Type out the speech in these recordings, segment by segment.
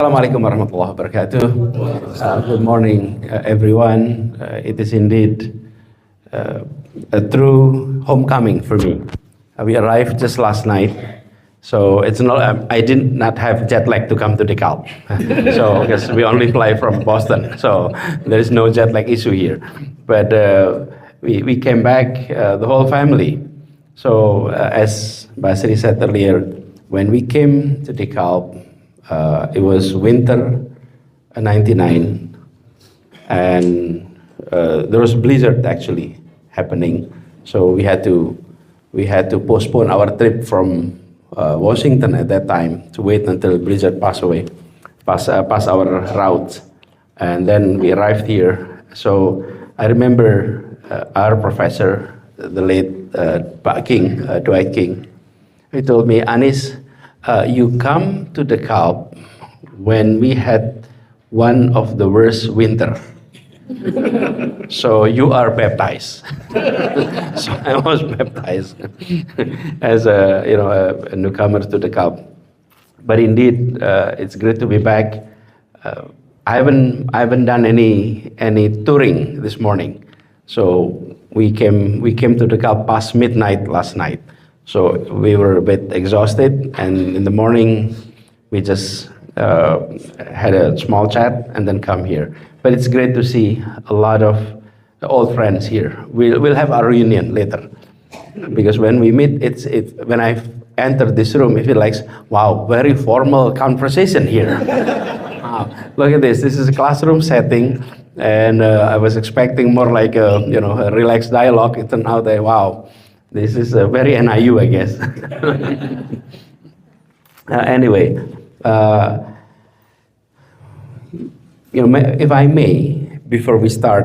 Assalamualaikum warahmatullahi wabarakatuh. Good morning, everyone. It is indeed a true homecoming for me. We arrived just last night, so it's not. I did not have jet lag to come to DeKalb, so because we only fly from Boston, so there is no jet lag issue here. But we came back, the whole family. So as Basri said earlier, when we came to DeKalb, it was winter '99, and there was a blizzard actually happening. So we had to postpone our trip from Washington at that time to wait until blizzard pass our route, and then we arrived here. So I remember our professor, the late Dwight King, he told me, Anis, you come to DeKalb when we had one of the worst winter. So you are baptized. So I was baptized as a newcomer to DeKalb. But indeed, it's great to be back. I haven't done any touring this morning. So we came to DeKalb past midnight last night. So we were a bit exhausted, and in the morning we just had a small chat and then come here. But it's great to see a lot of old friends here. We'll have our reunion later, because when we meet, when I enter this room, it feels like, wow, very formal conversation here. Wow, look at this. This is a classroom setting, and I was expecting more like a relaxed dialogue. It turned out that, wow, this is very NIU, I guess. Anyway, if I may, before we start,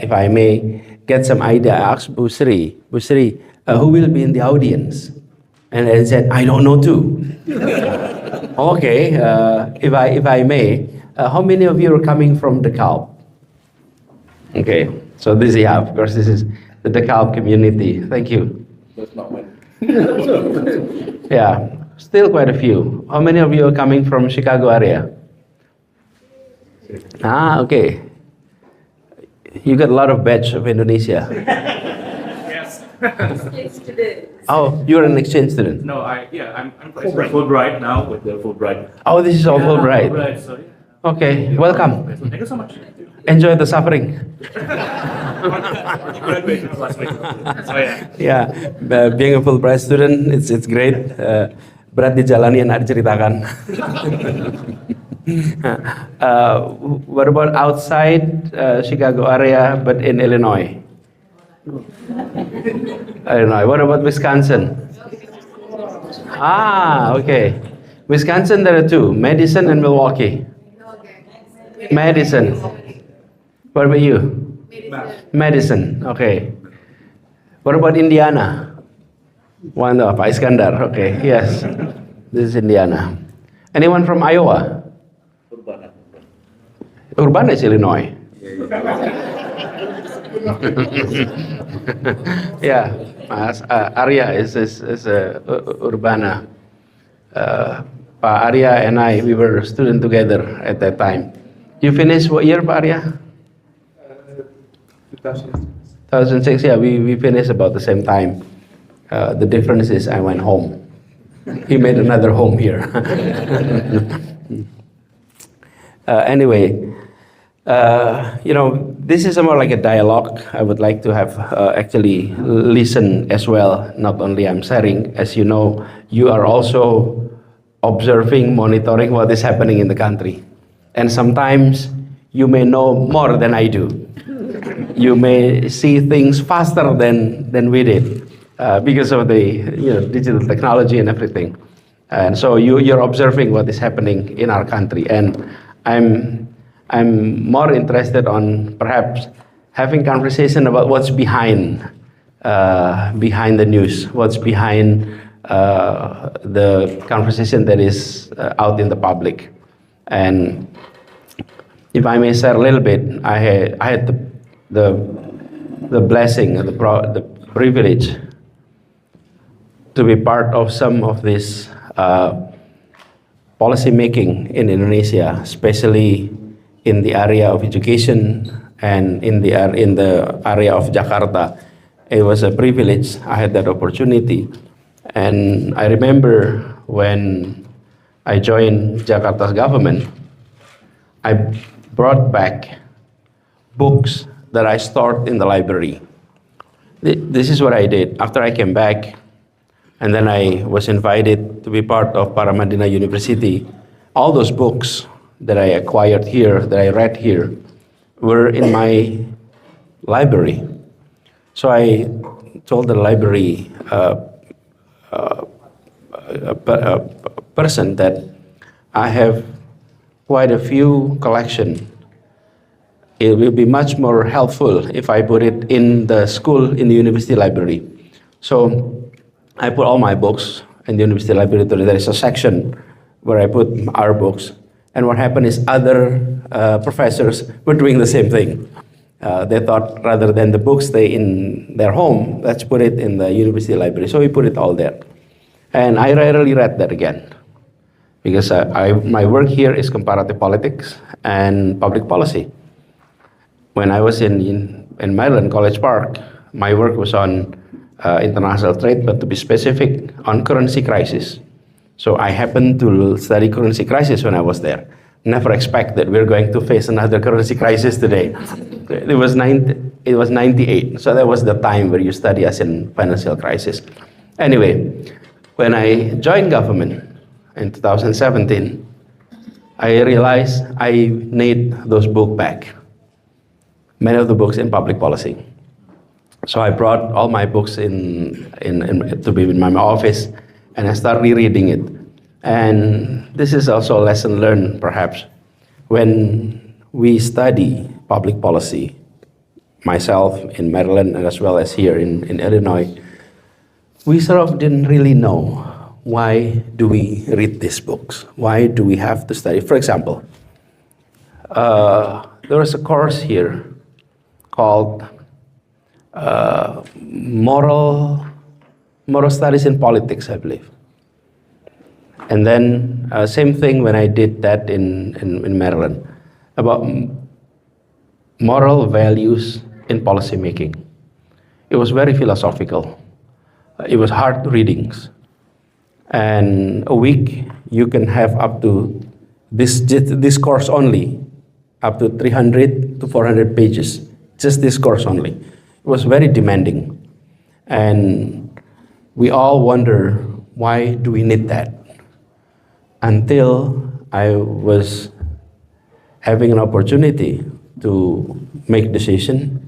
if I may get some idea, I asked Busri, who will be in the audience? And I said, I don't know too. Okay, if I may, how many of you are coming from DeKalb? Okay, so this, yeah, of course, this is the DeKalb community. Thank you. That's not one. Yeah, still quite a few. How many of you are coming from Chicago area? Ah, okay. You got a lot of batch of Indonesia. Yes. Oh, you're an exchange student. No, I'm Fulbright now with the Fulbright. Oh, this is all Fulbright. Fulbright, so yeah. Okay, welcome. Thank you so much. Enjoy the suffering. Graduated last week. So Yeah, being a Fulbright student, it's great. Berat dijalani yang ada ceritakan. What about outside Chicago area, but in Illinois? Illinois. What about Wisconsin? Ah, okay. Wisconsin, there are two: Madison and Milwaukee. Madison. What about you? Madison. Okay. What about Indiana? One of Pak Iskandar. Okay. Yes. This is Indiana. Anyone from Iowa? Urbana is Illinois. Yeah. Arya is Urbana. Pak Arya and I, we were students together at that time. You finished what year, Pak Arya? 2006. Yeah, we finished about the same time. The difference is I went home. He made another home here. Anyway, this is more like a dialogue. I would like to have actually listen as well. Not only I'm sharing, as you know, you are also observing, monitoring what is happening in the country. And sometimes you may know more than I do. You may see things faster than we did because of the digital technology and everything. And so you're observing what is happening in our country. And I'm more interested on perhaps having conversation about what's behind the news, what's behind the conversation that is out in the public. And if I may share a little bit, I had the blessing, the privilege to be part of some of these policy making in Indonesia, especially in the area of education and in the area of Jakarta. It was a privilege. I had that opportunity. And I remember when I joined Jakarta's government, I brought back books that I stored in the library. This is what I did. After I came back, and then I was invited to be part of Paramadina University, all those books that I acquired here, that I read here, were in my library. So I told the library person that I have quite a few collection. It will be much more helpful if I put it in the school, in the university library. So I put all my books in the university library. There is a section where I put our books. And what happened is other professors were doing the same thing. They thought rather than the books stay in their home, let's put it in the university library. So we put it all there. And I rarely read that again, because my work here is comparative politics and public policy. When I was in Maryland, College Park, my work was on international trade, but to be specific, on currency crisis. So I happened to study currency crisis when I was there. Never expect that we're going to face another currency crisis today. It was 98, so that was the time where you study as in financial crisis. Anyway, when I joined government in 2017, I realized I need those books back. Many of the books in public policy. So I brought all my books to be in my office, and I started rereading it. And this is also a lesson learned, perhaps. When we study public policy, myself in Maryland and as well as here in Illinois, we sort of didn't really know, why do we read these books? Why do we have to study? For example, there was a course here called moral studies in politics, I believe. And then same thing when I did that in Maryland, about moral values in policy making. It was very philosophical. It was hard readings. And a week you can have up to this course only, up to 300 to 400 pages, just this course only. It was very demanding. And we all wonder, why do we need that? Until I was having an opportunity to make decision,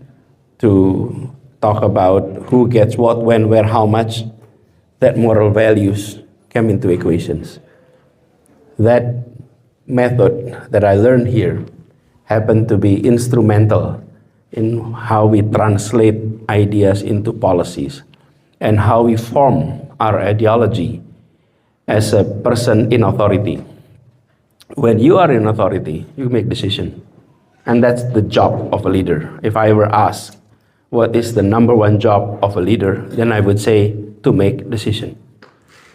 to talk about who gets what, when, where, how much, that moral values come into equations. That method that I learned here happened to be instrumental in how we translate ideas into policies and how we form our ideology as a person in authority. When you are in authority, you make decision. And that's the job of a leader. If I were asked, what is the number one job of a leader, then I would say to make decision.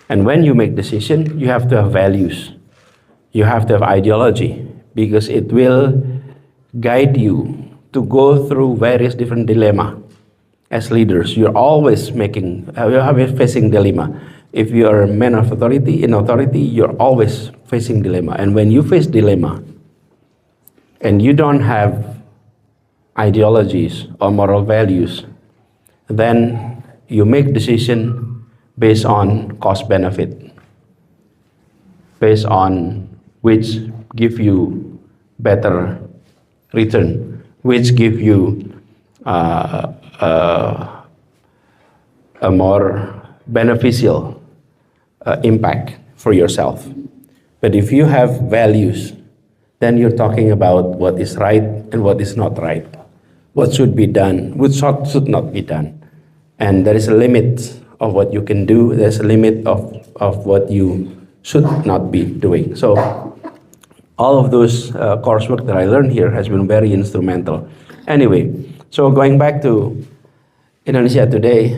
And when you make decision, you have to have values. You have to have ideology, because it will guide you to go through various different dilemma. As leaders, you're always facing dilemma. If you are a man of authority, in authority, you're always facing dilemma. And when you face dilemma, and you don't have ideologies or moral values, then you make decision based on cost benefit, based on which give you better return, which give you a more beneficial impact for yourself. But if you have values, then you're talking about what is right and what is not right, what should be done, what should not be done. And there is a limit of what you can do, there's a limit of what you should not be doing. So all of those coursework that I learned here has been very instrumental. Anyway, so going back to Indonesia today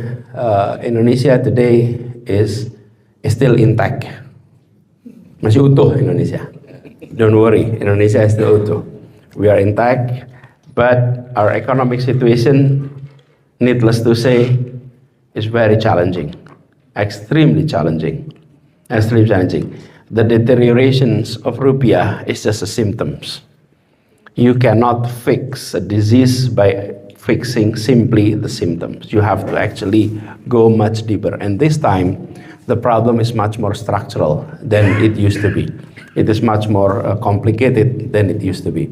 is still intact. Masih utuh Indonesia. Don't worry, Indonesia is still utuh. We are intact, but our economic situation, needless to say, is very challenging, extremely challenging, extremely challenging. The deteriorations of rupiah is just a symptoms. You cannot fix a disease by fixing simply the symptoms. You have to actually go much deeper. And this time, the problem is much more structural than it used to be. It is much more complicated than it used to be.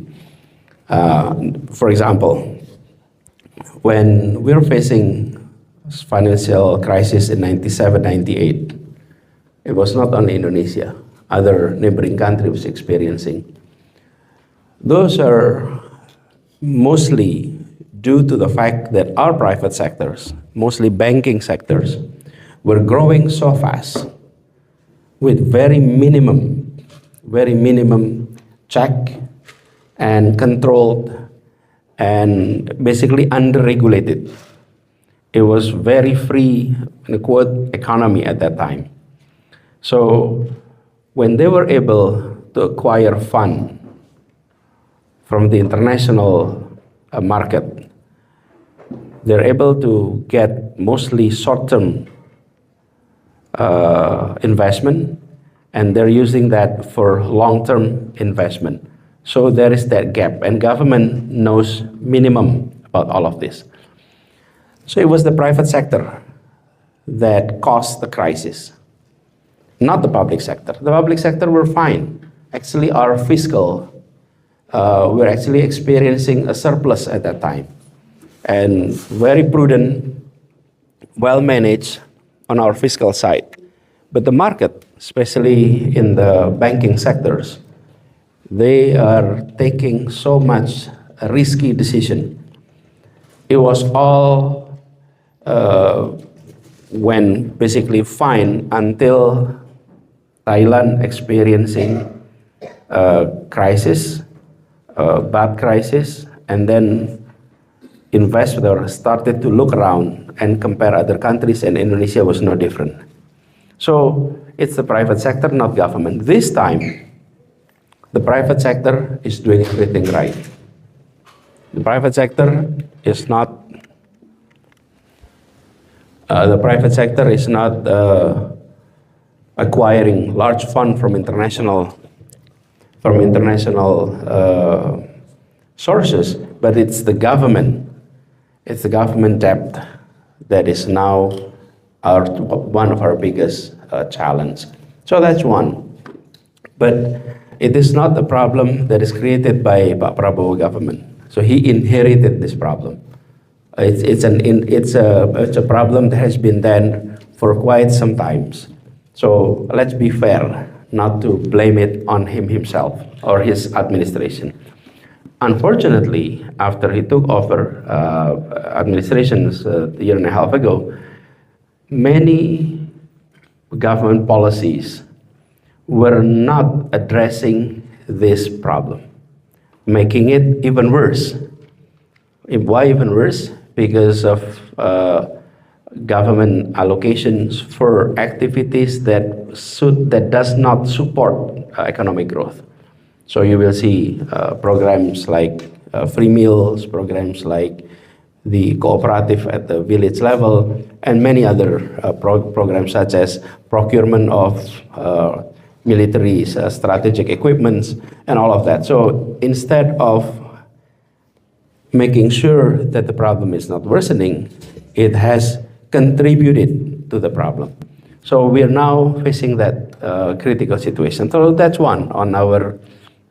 For example, when we were facing financial crisis in 97, 98, it was not only Indonesia, other neighboring countries experiencing. Those are mostly due to the fact that our private sectors, mostly banking sectors, were growing so fast with very minimum check and controlled and basically under-regulated. It was very free, in a quote, economy at that time. So when they were able to acquire fund from the international market, they're able to get mostly short-term investment, and they're using that for long-term investment. So there is that gap, and government knows minimum about all of this. So it was the private sector that caused the crisis, not the public sector. The public sector were fine. Actually, our fiscal, we're actually experiencing a surplus at that time, and very prudent, well managed on our fiscal side. But the market, especially in the banking sectors, they are taking so much risky decision. It was all when basically fine until Thailand experiencing crisis, bad crisis, and then investors started to look around and compare other countries, and Indonesia was no different. So it's the private sector, not government. This time, the private sector is doing everything right. The private sector is not acquiring large fund from international sources, but it's the government. It's the government debt that is now one of our biggest challenge. So that's one. But it is not a problem that is created by Prabowo government. So he inherited this problem. It's a problem that has been there for quite some times. So let's be fair, not to blame it on him himself or his administration. Unfortunately, after he took over administrations a year and a half ago, many government policies were not addressing this problem, making it even worse. Why even worse? Because of government allocations for activities that does not support economic growth. So you will see programs like free meals, programs like the cooperative at the village level, and many other programs such as procurement of military strategic equipments and all of that. So instead of making sure that the problem is not worsening, it has contributed to the problem. So we are now facing that critical situation. So that's one on our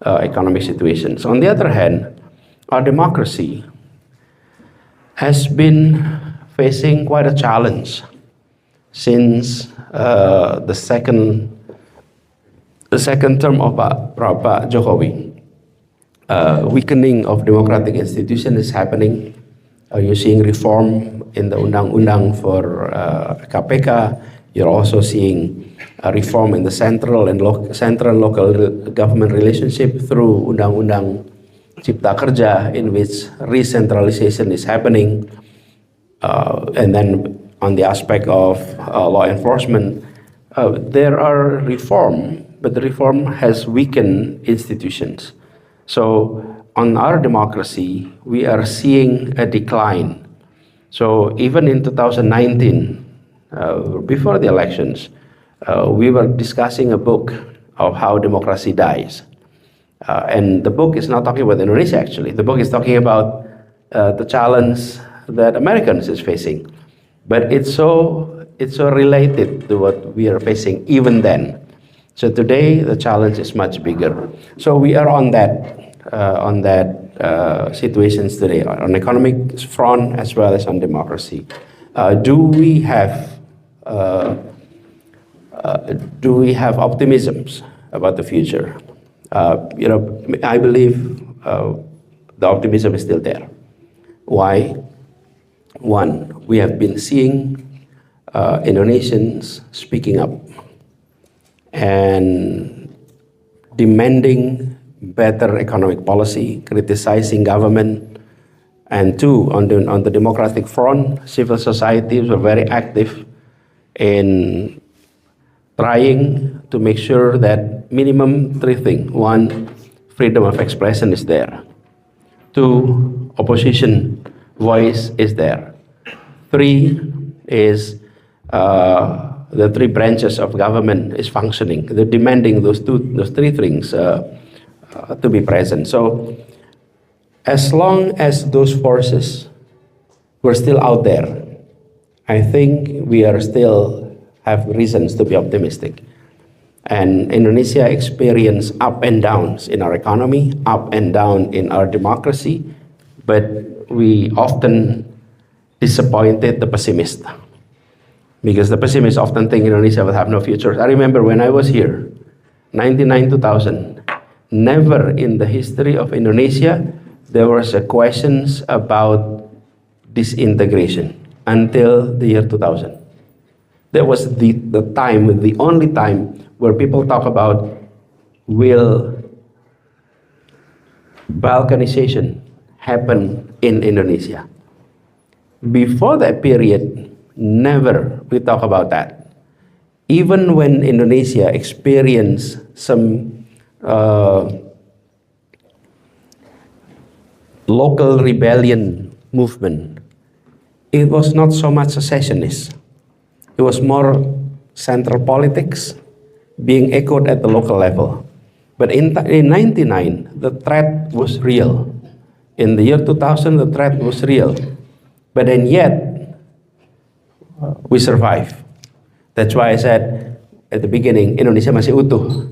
economic situations. On the other hand, our democracy has been facing quite a challenge since the second term of Pak Jokowi. Weakening of democratic institution is happening. You're seeing reform in the undang-undang for KPK. You're also seeing a reform in the central and local government relationship through undang-undang Cipta Kerja, in which re-centralization is happening. And then on the aspect of law enforcement, there are reform but the reform has weakened institutions. So on our democracy, we are seeing a decline. So even in 2019, before the elections, we were discussing a book of how democracy dies. And the book is not talking about Indonesia, actually. The book is talking about the challenge that Americans is facing. But it's so related to what we are facing even then. So today, the challenge is much bigger. So we are on that situations today, on economic front as well as on democracy. Do we have optimisms about the future? I believe the optimism is still there. Why? One, we have been seeing Indonesians speaking up and demanding better economic policy, criticizing government. And two, on the democratic front, civil societies were very active in trying to make sure that minimum three things. One, freedom of expression is there. Two, opposition voice is there. Three is the three branches of government is functioning. They're demanding those three things to be present. So as long as those forces were still out there, I think we are still have reasons to be optimistic. And Indonesia experienced up and downs in our economy, up and down in our democracy, but we often disappointed the pessimist. Because the pessimists often think Indonesia will have no future. I remember when I was here, 1999-2000, never in the history of Indonesia there was a questions about disintegration until the year 2000. That was the time, the only time where people talk about will balkanization happen in Indonesia. Before that period, never we talk about that. Even when Indonesia experienced some local rebellion movement, it was not so much secessionist. It was more central politics being echoed at the local level. But in 99, the threat was real. In the year 2000, the threat was real. But then yet, we survived. That's why I said at the beginning, Indonesia masih utuh.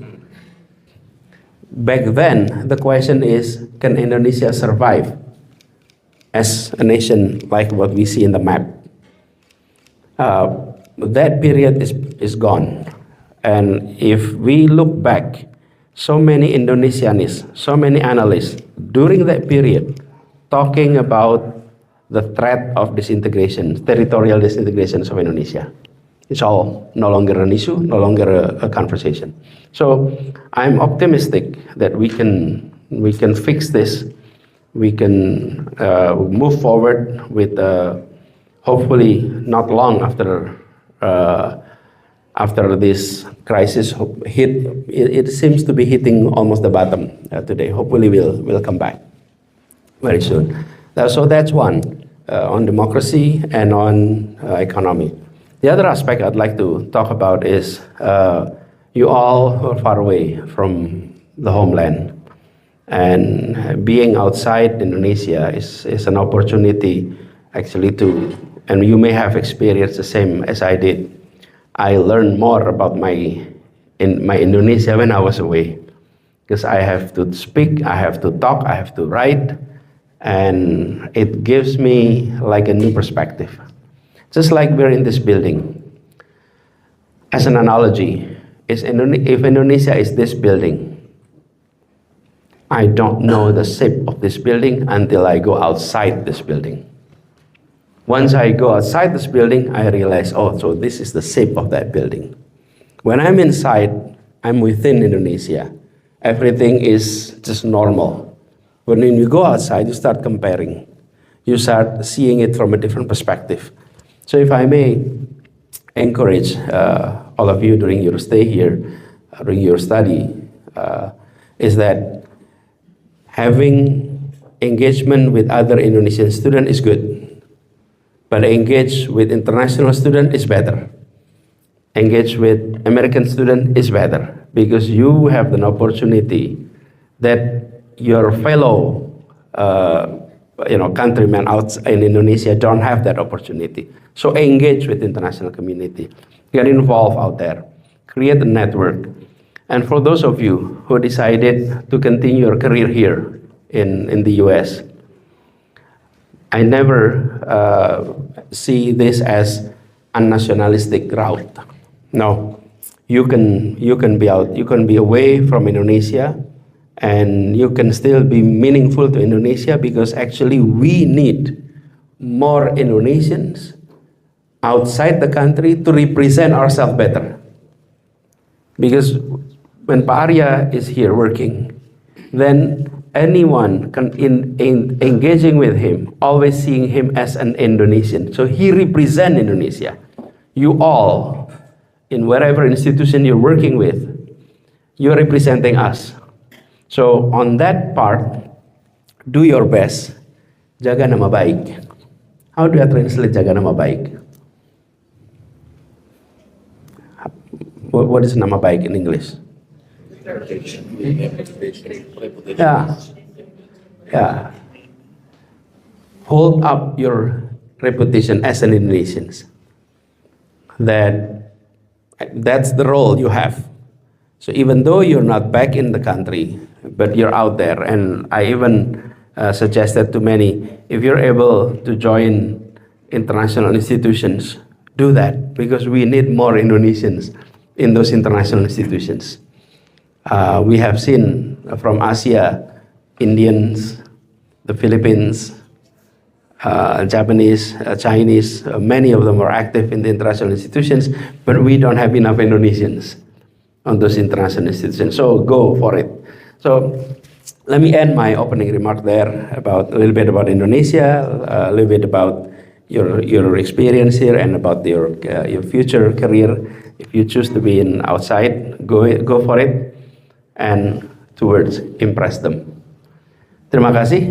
Back then, the question is, can Indonesia survive as a nation like what we see in the map? That period is gone. And if we look back, so many Indonesianists, so many analysts during that period talking about the threat of disintegration, territorial disintegration of Indonesia. It's all no longer an issue, no longer a conversation. So I'm optimistic that we can fix this. We can move forward with hopefully not long after this crisis hit. It seems to be hitting almost the bottom today. Hopefully we'll come back very soon. So that's one on democracy and on economy. The other aspect I'd like to talk about is you all are far away from the homeland. And being outside Indonesia is an opportunity actually and you may have experienced the same as I did. I learned more about my Indonesia when I was away. Because I have to speak, I have to talk, I have to write, and it gives me like a new perspective. Just like we're in this building. As an analogy, if Indonesia is this building, I don't know the shape of this building until I go outside this building. Once I go outside this building, I realize, oh, so this is the shape of that building. When I'm inside, I'm within Indonesia. Everything is just normal. When you go outside, you start comparing. You start seeing it from a different perspective. So if I may encourage all of you during your stay here, during your study is that having engagement with other Indonesian students is good, but engage with international students is better. Engage with American students is better because you have an opportunity that your fellow countrymen out in Indonesia don't have that opportunity. So engage with international community, get involved out there, create a network. And for those of you who decided to continue your career here in the US, I never see this as a nationalistic route. No, you can be out, you can be away from Indonesia, and you can still be meaningful to Indonesia because actually we need more Indonesians outside the country to represent ourselves better. Because when Pak Arya is here working, then anyone engaging with him, always seeing him as an Indonesian. So he represents Indonesia. You all, in whatever institution you're working with, you're representing us. So on that part, do your best. Jaga nama baik. How do I translate jaga nama baik? What is nama baik in English? Yeah. Hold up your reputation as an Indonesian. That's the role you have. So even though you're not back in the country, but you're out there, and I even suggested to many, if you're able to join international institutions, do that, because we need more Indonesians in those international institutions. We have seen from Asia, Indians, the Philippines, Japanese, Chinese, many of them are active in the international institutions, but we don't have enough Indonesians on those international institutions. So go for it. So let me end my opening remark there about a little bit about Indonesia, a little bit about your experience here, and about your future career. If you choose to be in outside, go for it, and towards impress them. Terima kasih.